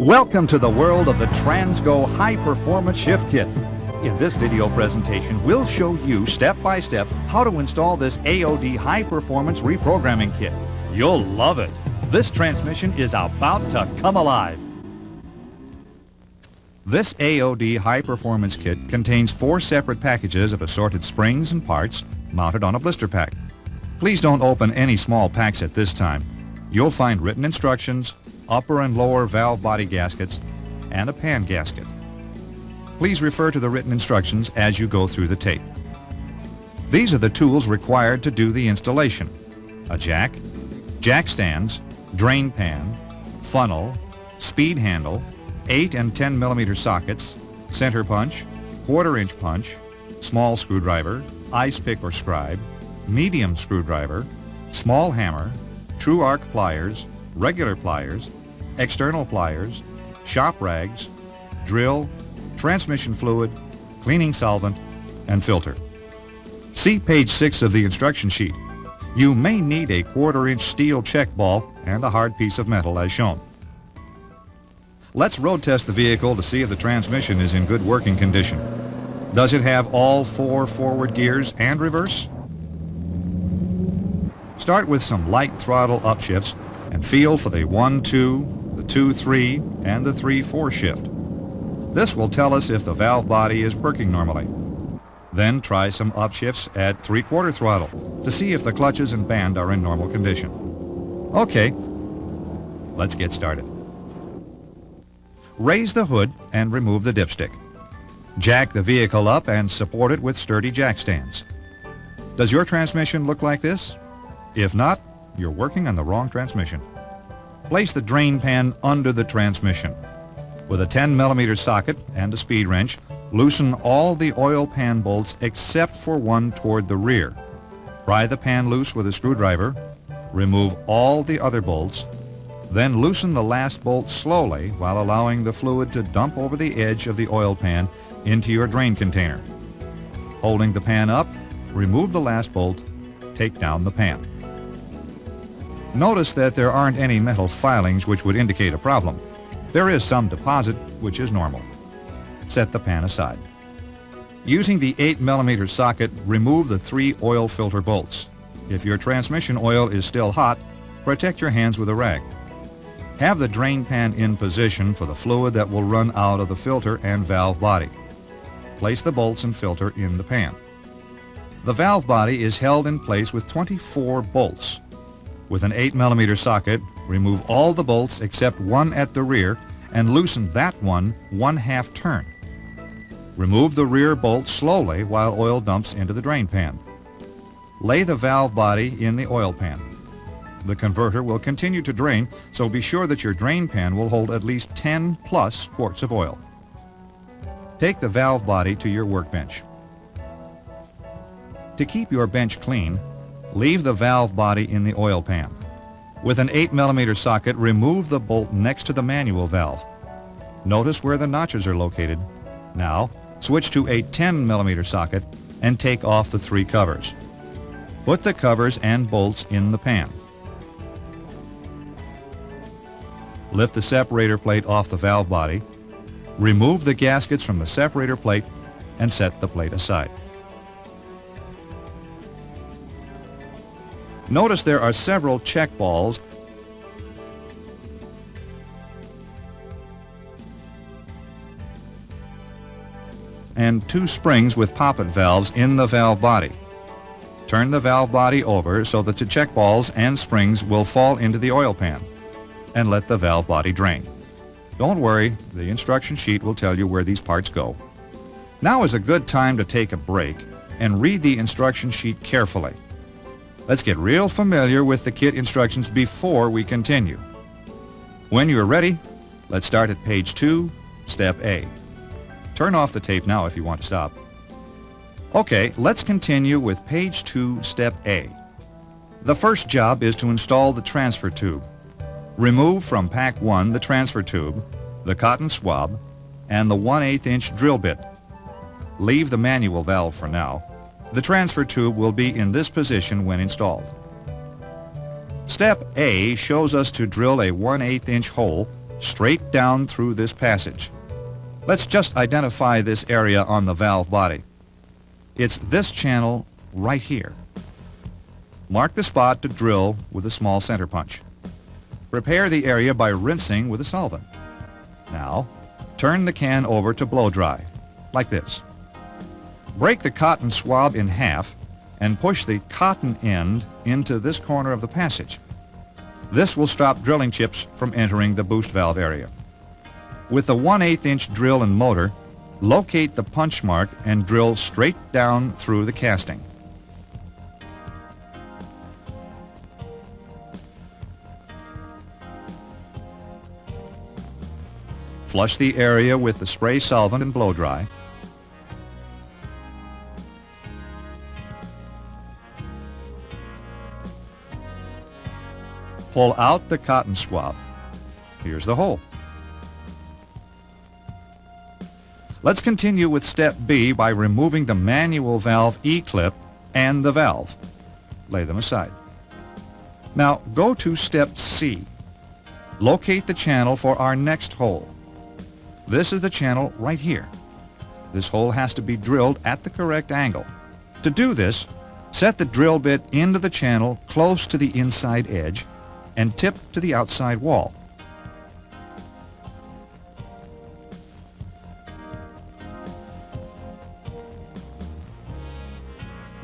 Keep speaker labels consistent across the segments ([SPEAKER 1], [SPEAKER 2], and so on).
[SPEAKER 1] Welcome to the world of the TransGo High Performance Shift Kit. In this video presentation, we'll show you step by step how to install this AOD High Performance Reprogramming Kit. You'll love it. This transmission is about to come alive. This AOD High Performance Kit contains 4 separate packages of assorted springs and parts mounted on a blister pack. Please don't open any small packs at this time. You'll find written instructions, upper and lower valve body gaskets, and a pan gasket. Please refer to the written instructions as you go through the tape. These are the tools required to do the installation: a jack, jack stands, drain pan, funnel, speed handle, 8 and 10 millimeter sockets, center punch, 1/4-inch punch, small screwdriver, ice pick or scribe, medium screwdriver, small hammer, true arc pliers, regular pliers, external pliers, shop rags, drill, transmission fluid, cleaning solvent, and filter. See page 6 of the instruction sheet. You may need a 1/4-inch steel check ball and a hard piece of metal as shown. Let's road test the vehicle to see if the transmission is in good working condition. Does it have all 4 forward gears and reverse? Start with some light throttle upshifts and feel for the 1-2, the 2-3, and the 3-4 shift. This will tell us if the valve body is working normally. Then try some upshifts at 3/4 throttle to see if the clutches and band are in normal condition. Okay, let's get started. Raise the hood and remove the dipstick. Jack the vehicle up and support it with sturdy jack stands. Does your transmission look like this? If not, you're working on the wrong transmission. Place the drain pan under the transmission. With a 10 millimeter socket and a speed wrench, loosen all the oil pan bolts except for one toward the rear. Pry the pan loose with a screwdriver, remove all the other bolts, then loosen the last bolt slowly while allowing the fluid to dump over the edge of the oil pan into your drain container. Holding the pan up, remove the last bolt, take down the pan. Notice that there aren't any metal filings which would indicate a problem. There is some deposit, which is normal. Set the pan aside. Using the 8 millimeter socket, remove the 3 oil filter bolts. If your transmission oil is still hot, protect your hands with a rag. Have the drain pan in position for the fluid that will run out of the filter and valve body. Place the bolts and filter in the pan. The valve body is held in place with 24 bolts. With an 8 millimeter socket, remove all the bolts except one at the rear and loosen that one 1/2 turn. Remove the rear bolt slowly while oil dumps into the drain pan. Lay the valve body in the oil pan. The converter will continue to drain, so be sure that your drain pan will hold at least 10 plus quarts of oil. Take the valve body to your workbench. To keep your bench clean, leave the valve body in the oil pan. With an 8 millimeter socket, remove the bolt next to the manual valve. Notice where the notches are located. Now, switch to a 10 millimeter socket and take off the 3 covers. Put the covers and bolts in the pan. Lift the separator plate off the valve body, remove the gaskets from the separator plate, and set the plate aside. Notice there are several check balls and 2 springs with poppet valves in the valve body. Turn the valve body over so that the check balls and springs will fall into the oil pan, and let the valve body drain. Don't worry, the instruction sheet will tell you where these parts go. Now is a good time to take a break and read the instruction sheet carefully. Let's get real familiar with the kit instructions before we continue. When you're ready, let's start at page 2, step A. Turn off the tape now if you want to stop. Okay, let's continue with page 2, step A. The first job is to install the transfer tube. Remove from pack 1 the transfer tube, the cotton swab, and the 1/8-inch drill bit. Leave the manual valve for now. The transfer tube will be in this position when installed. Step A shows us to drill a 1/8-inch hole straight down through this passage. Let's just identify this area on the valve body. It's this channel right here. Mark the spot to drill with a small center punch. Prepare the area by rinsing with a solvent. Now, turn the can over to blow dry, like this. Break the cotton swab in half and push the cotton end into this corner of the passage. This will stop drilling chips from entering the boost valve area. With the 1/8 inch drill and motor, locate the punch mark and drill straight down through the casting. Flush the area with the spray solvent and blow dry. Pull out the cotton swab. Here's the hole. Let's continue with step B by removing the manual valve E-clip and the valve. Lay them aside. Now go to step C. Locate the channel for our next hole. This is the channel right here. This hole has to be drilled at the correct angle. To do this, set the drill bit into the channel close to the inside edge and tip to the outside wall.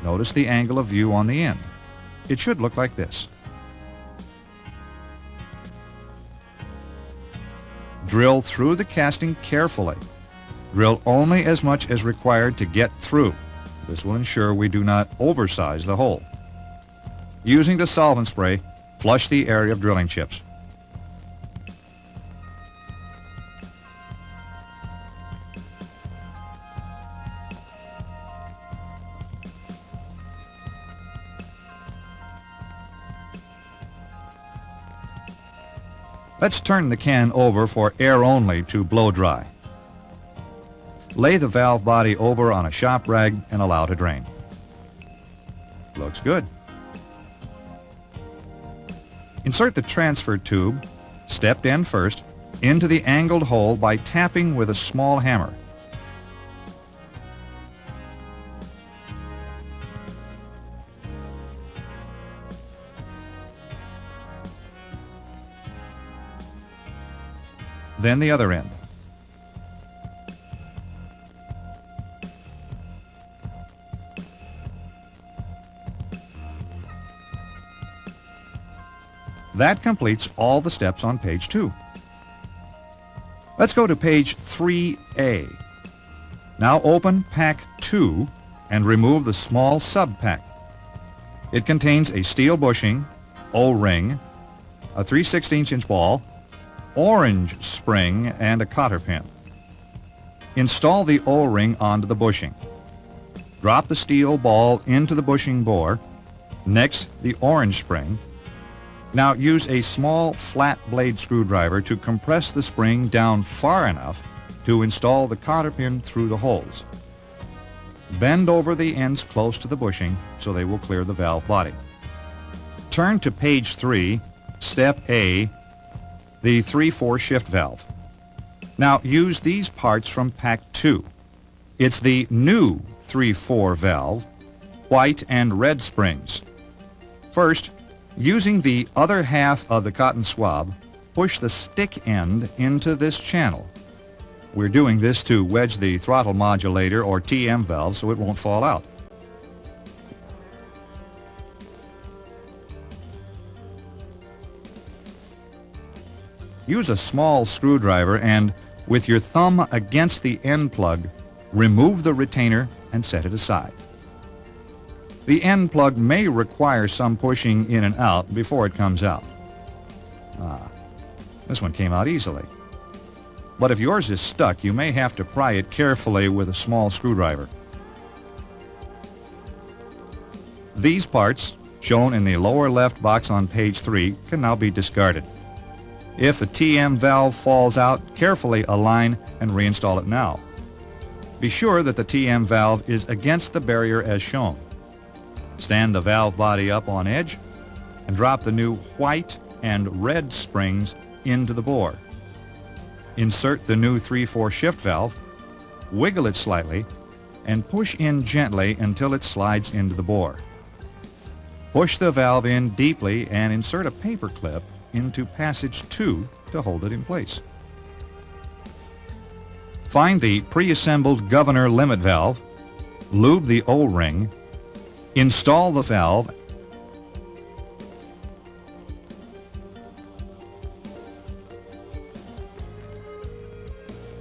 [SPEAKER 1] Notice the angle of view on the end. It should look like this. Drill through the casting carefully. Drill only as much as required to get through. This will ensure we do not oversize the hole. Using the solvent spray, flush the area of drilling chips. Let's turn the can over for air only to blow dry. Lay the valve body over on a shop rag and allow to drain. Looks good. Insert the transfer tube, stepped end first, into the angled hole by tapping with a small hammer. Then the other end. That completes all the steps on page 2. Let's go to page 3A. Now open pack 2 and remove the small sub-pack. It contains a steel bushing, O-ring, a 3/16 inch ball, orange spring, and a cotter pin. Install the O-ring onto the bushing. Drop the steel ball into the bushing bore, next the orange spring. Now use a small flat blade screwdriver to compress the spring down far enough to install the cotter pin through the holes. Bend over the ends close to the bushing so they will clear the valve body. Turn to page 3, step A, the 3/4 shift valve. Now use these parts from pack 2. It's the new 3/4 valve, white and red springs. First, using the other half of the cotton swab, push the stick end into this channel. We're doing this to wedge the throttle modulator or TM valve so it won't fall out. Use a small screwdriver and, with your thumb against the end plug, remove the retainer and set it aside. The end plug may require some pushing in and out before it comes out. This one came out easily. But if yours is stuck, you may have to pry it carefully with a small screwdriver. These parts, shown in the lower left box on page 3, can now be discarded. If the TM valve falls out, carefully align and reinstall it now. Be sure that the TM valve is against the barrier as shown. Stand the valve body up on edge and drop the new white and red springs into the bore. Insert the new 3/4 shift valve, wiggle it slightly, and push in gently until it slides into the bore. Push the valve in deeply and insert a paper clip into passage 2 to hold it in place. Find the pre-assembled governor limit valve, lube the O-ring, install the valve,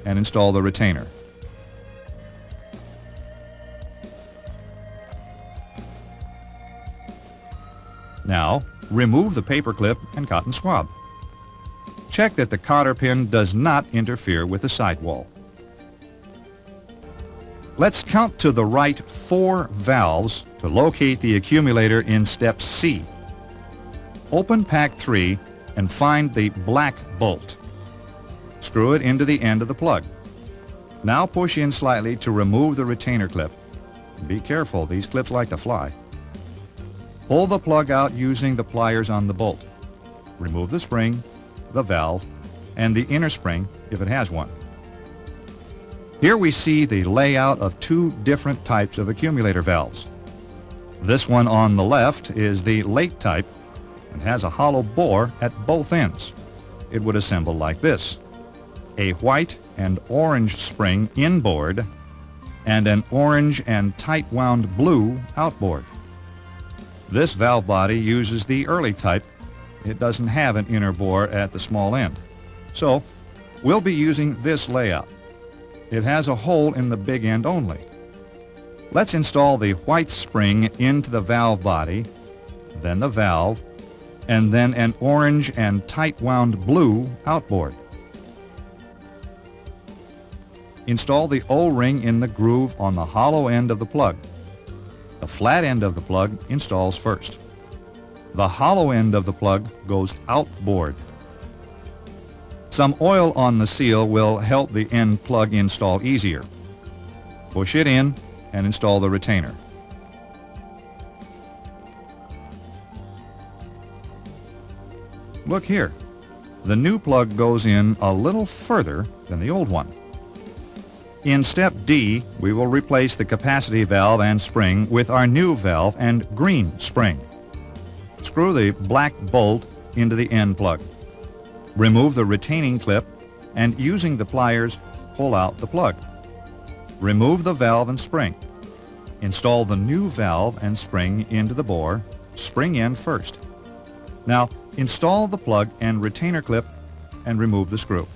[SPEAKER 1] and install the retainer. Now, remove the paper clip and cotton swab. Check that the cotter pin does not interfere with the sidewall. Let's count to the right 4 valves to locate the accumulator in step C. Open pack 3 and find the black bolt. Screw it into the end of the plug. Now push in slightly to remove the retainer clip. Be careful, these clips like to fly. Pull the plug out using the pliers on the bolt. Remove the spring, the valve, and the inner spring if it has one. Here we see the layout of 2 different types of accumulator valves. This one on the left is the lake type and has a hollow bore at both ends. It would assemble like this: a white and orange spring inboard and an orange and tight wound blue outboard. This valve body uses the early type. It doesn't have an inner bore at the small end. So we'll be using this layout. It has a hole in the big end only. Let's install the white spring into the valve body, then the valve, and then an orange and tight wound blue outboard. Install the O-ring in the groove on the hollow end of the plug. The flat end of the plug installs first. The hollow end of the plug goes outboard. Some oil on the seal will help the end plug install easier. Push it in and install the retainer. Look here. The new plug goes in a little further than the old one. In step D, we will replace the capacity valve and spring with our new valve and green spring. Screw the black bolt into the end plug. Remove the retaining clip and using the pliers, pull out the plug. Remove the valve and spring. Install the new valve and spring into the bore, spring end first. Now install the plug and retainer clip and remove the screw.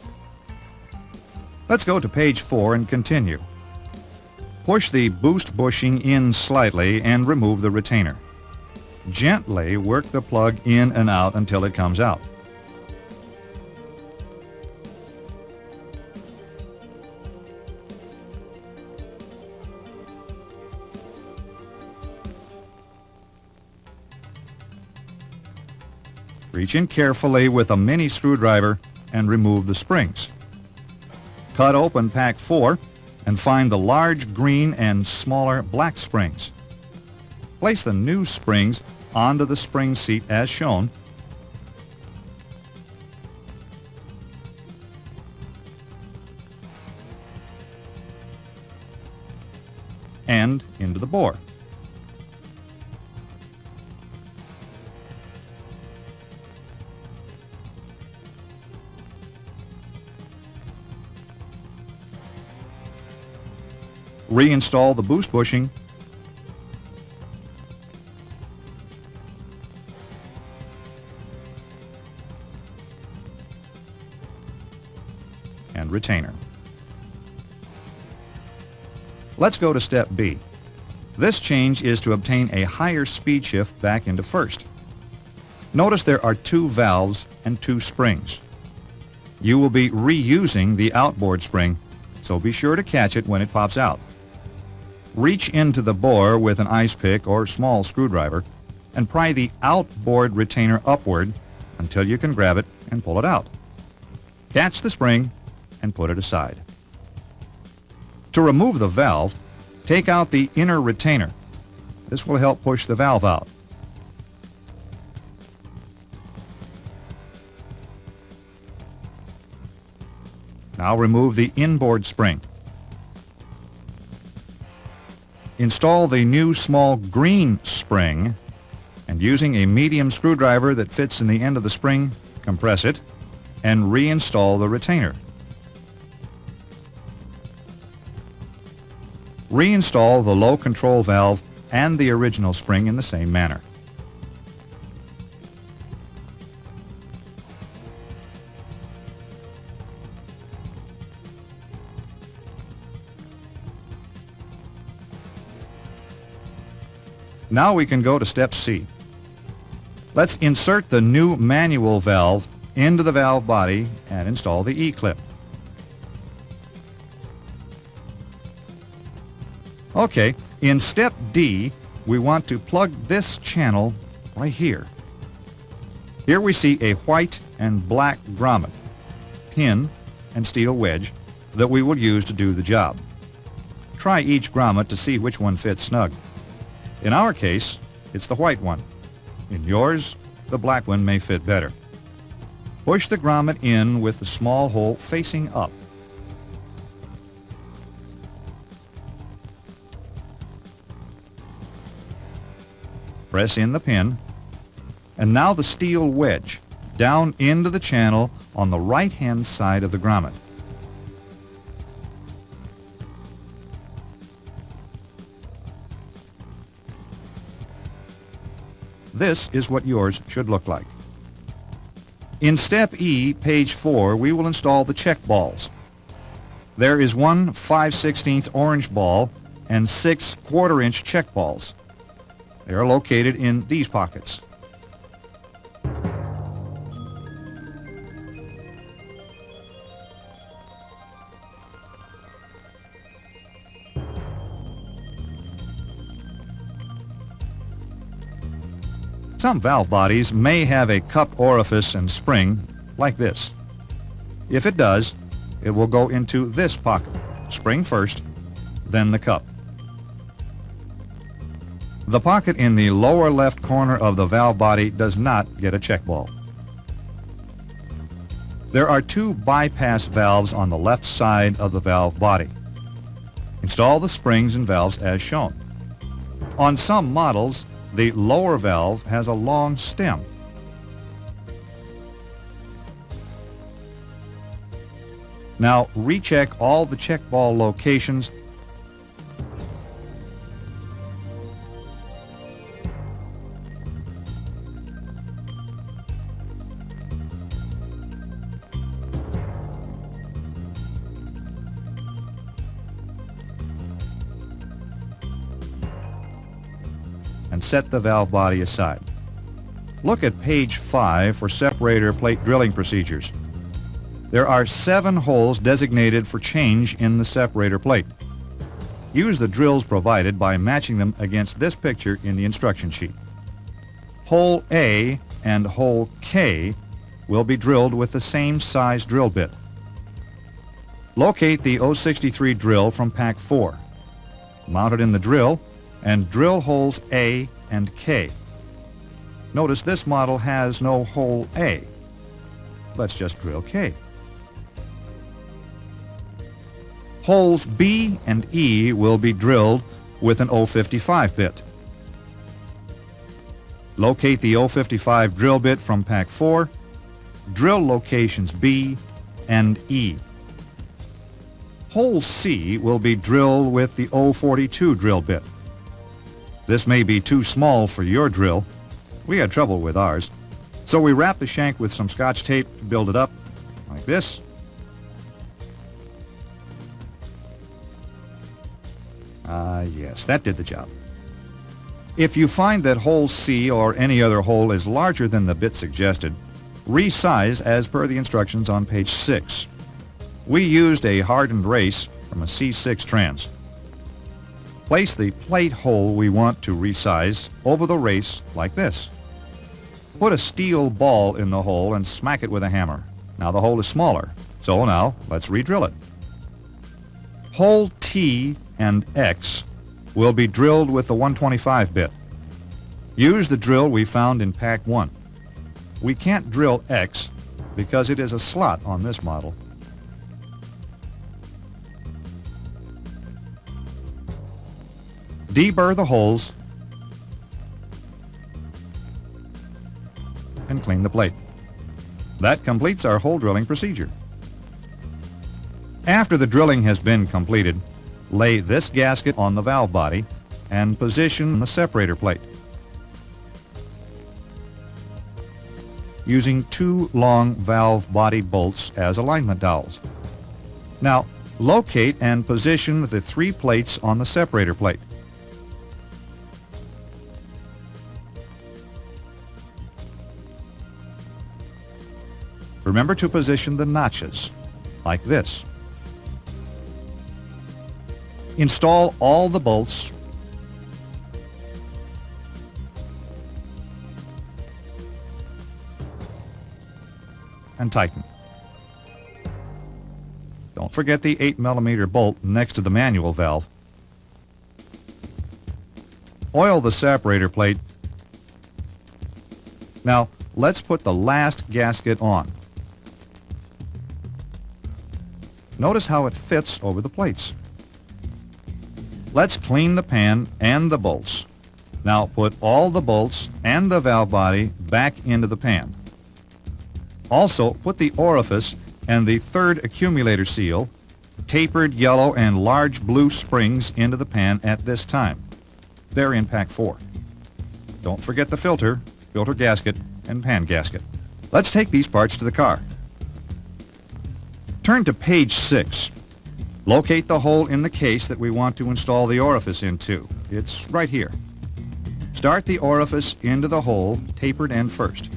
[SPEAKER 1] Let's go to page 4 and continue. Push the boost bushing in slightly and remove the retainer. Gently work the plug in and out until it comes out. Reach in carefully with a mini screwdriver and remove the springs. Cut open pack 4 and find the large green and smaller black springs. Place the new springs onto the spring seat as shown. And into the bore. Reinstall the boost bushing and retainer. Let's go to step B. This change is to obtain a higher speed shift back into first. Notice there are 2 valves and 2 springs. You will be reusing the outboard spring, so be sure to catch it when it pops out. Reach into the bore with an ice pick or small screwdriver and pry the outboard retainer upward until you can grab it and pull it out. Catch the spring and put it aside. To remove the valve, take out the inner retainer. This will help push the valve out. Now remove the inboard spring. Install the new small green spring, and using a medium screwdriver that fits in the end of the spring, compress it and reinstall the retainer. Reinstall the low control valve and the original spring in the same manner. Now we can go to step C. Let's insert the new manual valve into the valve body and install the E-clip. Okay, in step D, we want to plug this channel right here. Here we see a white and black grommet, pin, and steel wedge that we will use to do the job. Try each grommet to see which one fits snug. In our case, it's the white one. In yours, the black one may fit better. Push the grommet in with the small hole facing up. Press in the pin, and now the steel wedge down into the channel on the right-hand side of the grommet. This is what yours should look like. In step E, page 4, we will install the check balls. There is one 5/16 orange ball and 6 1/4-inch check balls. They are located in these pockets. Some valve bodies may have a cup orifice and spring like this. If it does, it will go into this pocket. Spring first, then the cup. The pocket in the lower left corner of the valve body does not get a check ball. There are 2 bypass valves on the left side of the valve body. Install the springs and valves as shown. On some models, the lower valve has a long stem. Now recheck all the check ball locations and set the valve body aside. Look at page 5 for separator plate drilling procedures. There are 7 holes designated for change in the separator plate. Use the drills provided by matching them against this picture in the instruction sheet. Hole A and hole K will be drilled with the same size drill bit. Locate the 063 drill from pack 4. Mount it in the drill and drill holes A and K. Notice this model has no hole A. Let's just drill K. Holes B and E will be drilled with an 055 bit. Locate the 055 drill bit from pack 4. Drill locations B and E. Hole C will be drilled with the 042 drill bit. This may be too small for your drill. We had trouble with ours. So we wrap the shank with some Scotch tape to build it up, like this. Yes, that did the job. If you find that hole C or any other hole is larger than the bit suggested, resize as per the instructions on page 6. We used a hardened race from a C6 trans. Place the plate hole we want to resize over the race like this. Put a steel ball in the hole and smack it with a hammer. Now the hole is smaller, so now let's re-drill it. Hole T and X will be drilled with the 125 bit. Use the drill we found in pack 1. We can't drill X because it is a slot on this model. Deburr the holes and clean the plate. That completes our hole drilling procedure. After the drilling has been completed, lay this gasket on the valve body and position the separator plate. Using 2 long valve body bolts as alignment dowels. Now, locate and position the 3 plates on the separator plate. Remember to position the notches, like this. Install all the bolts and tighten. Don't forget the 8mm bolt next to the manual valve. Oil the separator plate. Now, let's put the last gasket on. Notice how it fits over the plates. Let's clean the pan and the bolts. Now put all the bolts and the valve body back into the pan. Also, put the orifice and the 3rd accumulator seal, tapered yellow and large blue springs into the pan at this time. They're in pack 4. Don't forget the filter gasket, and pan gasket. Let's take these parts to the car. Turn to page 6. Locate the hole in the case that we want to install the orifice into. It's right here. Start the orifice into the hole, tapered end first.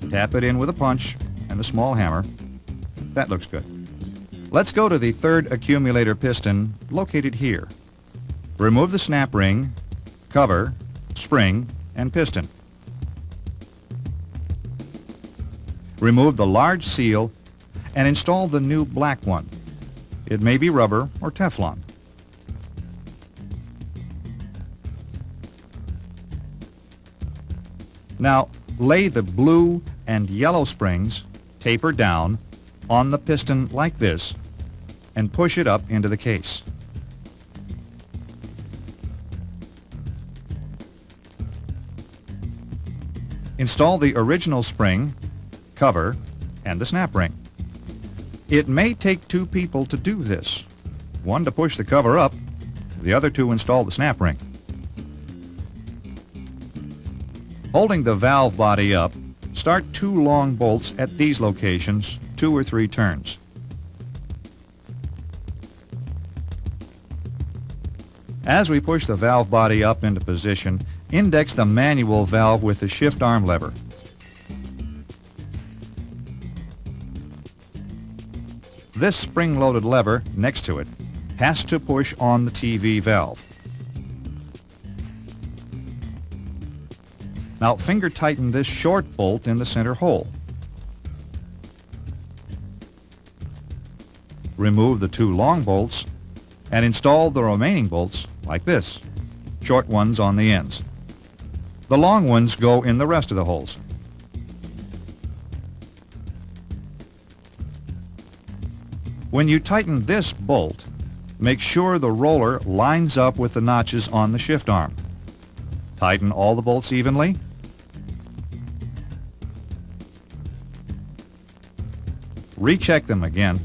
[SPEAKER 1] Tap it in with a punch and a small hammer. That looks good. Let's go to the 3rd accumulator piston, located here. Remove the snap ring, cover, spring, and piston. Remove the large seal and install the new black one. It may be rubber or Teflon. Now, lay the blue and yellow springs, taper down, on the piston like this, and push it up into the case. Install the original spring, cover, and the snap ring. It may take 2 people to do this. One to push the cover up, the other to install the snap ring. Holding the valve body up, start 2 long bolts at these locations, 2 or 3 turns. As we push the valve body up into position, index the manual valve with the shift arm lever. This spring-loaded lever next to it has to push on the TV valve. Now finger tighten this short bolt in the center hole. Remove the 2 long bolts and install the remaining bolts like this, short ones on the ends. The long ones go in the rest of the holes. When you tighten this bolt, make sure the roller lines up with the notches on the shift arm. Tighten all the bolts evenly. Recheck them again.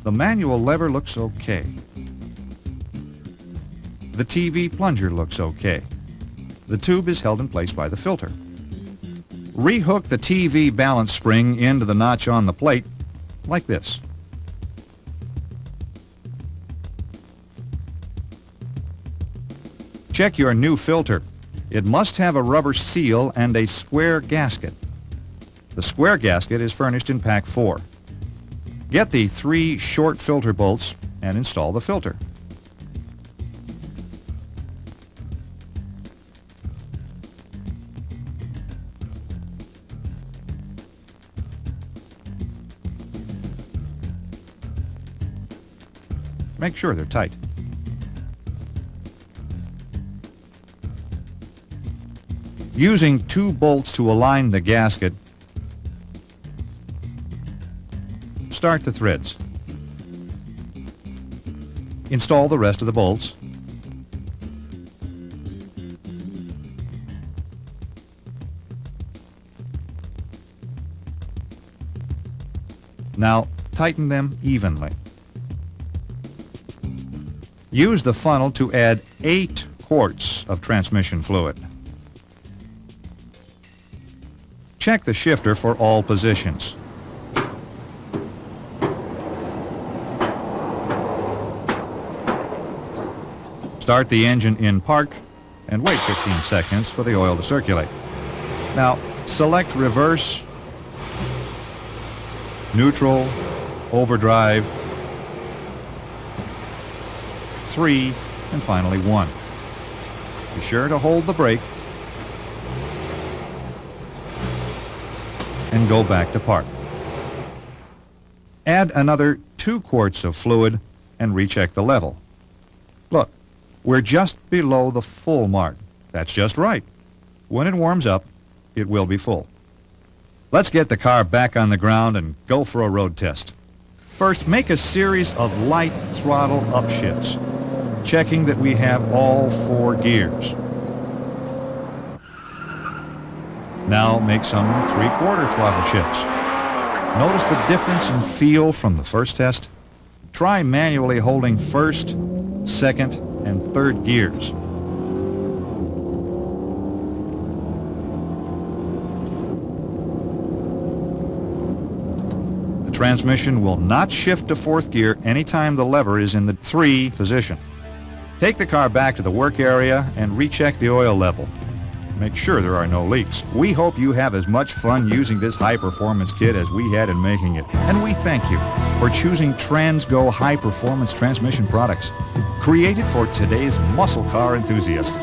[SPEAKER 1] The manual lever looks okay. The TV plunger looks okay. The tube is held in place by the filter. Rehook the TV balance spring into the notch on the plate, like this. Check your new filter. It must have a rubber seal and a square gasket. The square gasket is furnished in pack 4. Get the 3 short filter bolts and install the filter. Make sure they're tight. Using 2 bolts to align the gasket, start the threads. Install the rest of the bolts. Now, tighten them evenly. Use the funnel to add 8 quarts of transmission fluid. Check the shifter for all positions. Start the engine in park and wait 15 seconds for the oil to circulate. Now, select reverse, neutral, overdrive, 3, and finally 1. Be sure to hold the brake and go back to park. Add another 2 quarts of fluid and recheck the level. Look, we're just below the full mark. That's just right. When it warms up, it will be full. Let's get the car back on the ground and go for a road test. First, make a series of light throttle upshifts, checking that we have all 4 gears. Now make some 3/4 throttle shifts. Notice the difference in feel from the first test? Try manually holding first, second, and third gears. The transmission will not shift to 4th gear anytime the lever is in the 3 position. Take the car back to the work area and recheck the oil level. Make sure there are no leaks. We hope you have as much fun using this high-performance kit as we had in making it. And we thank you for choosing TransGo high-performance transmission products, created for today's muscle car enthusiast.